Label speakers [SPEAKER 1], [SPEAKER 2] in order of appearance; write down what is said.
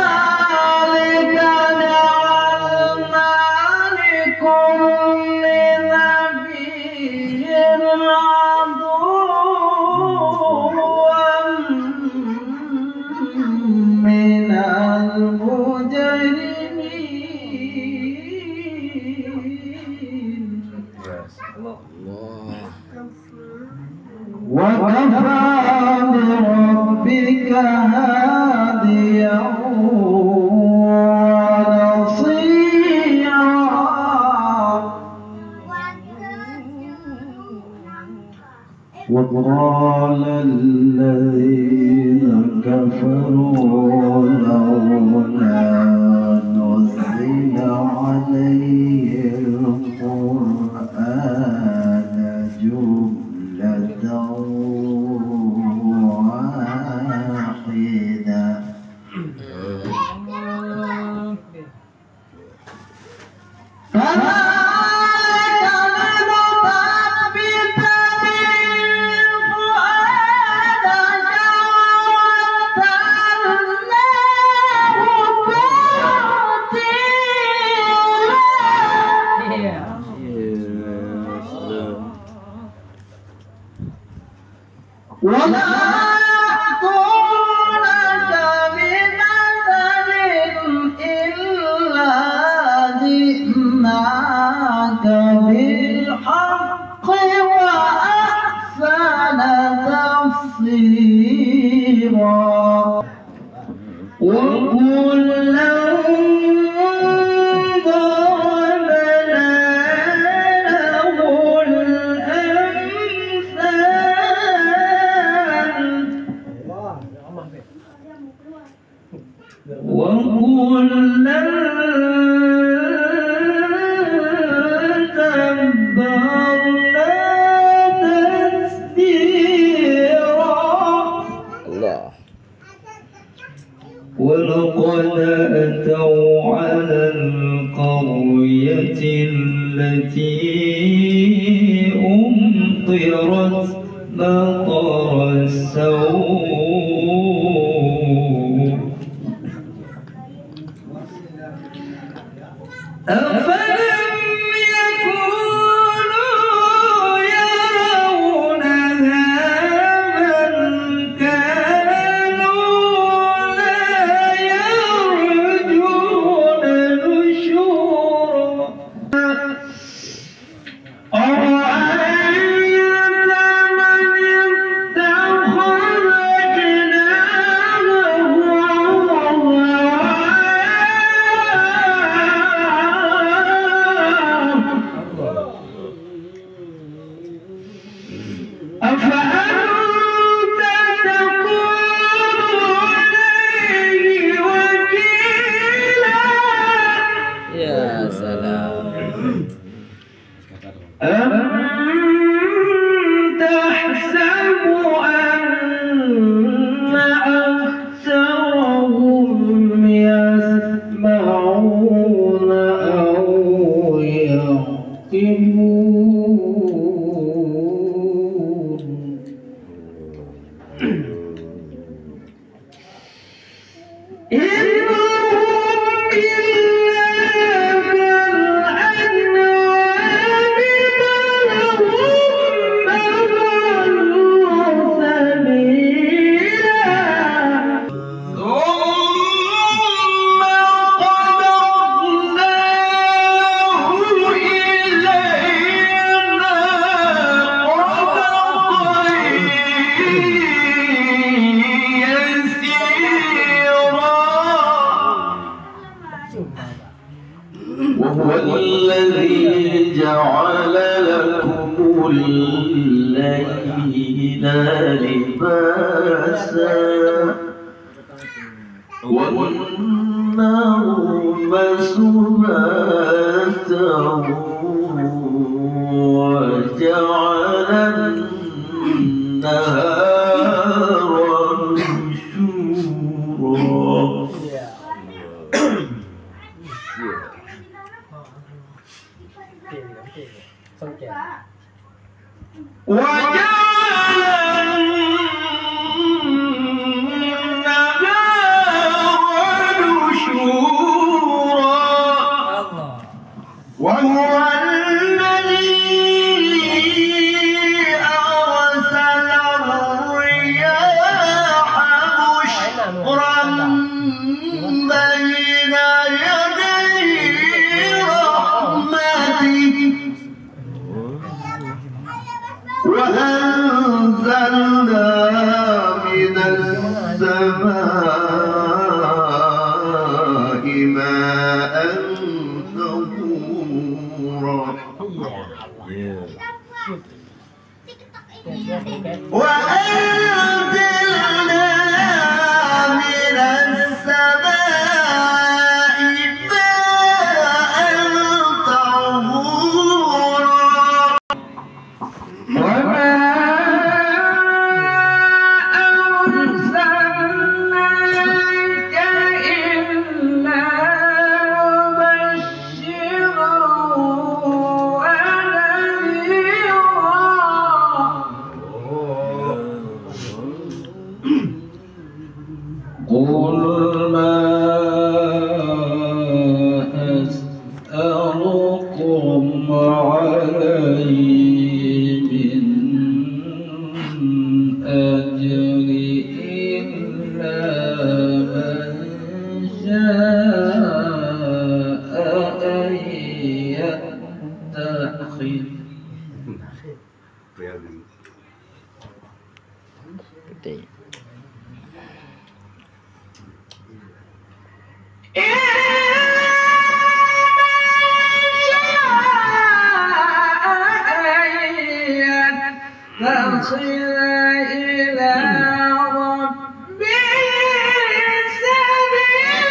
[SPEAKER 1] وكذلك جعلنا لكل نبي عدوا من المجرمين وكفى بربك هاديا ونصيرا وقال الذين كفروا لولا نزل عليه القرآن جملة واحدة وما يأتونك بمثل إلا جئناك بالحق وأحسن تفسيرا وكلا وكلا تبرنا تتبيرا ولقد أتوا على القرية التي أمطرت مطر السوء أفلم يكونوا يرونها بل كانوا لا يرجون نشورا أفأنت تكون عليه وكيلا يا سلام أم تحسب أن أكثرهم يسمعون أو يعقلون إنهم إلا كالأنعام بل هم أضل سبيلا ثم قبضناه إلينا قبضا وهو الذي جعل لكم الليل لباسا والنوم سباتا وجعل النهار نشورا وجعل النهار وأنزلنا من السماء ماء طهورا وما أرسلناك إلا مبشرا قل ما أسألكم عليه من أجر إلا من شاء أن يتخذ فاصل إلى ربه سبيلا.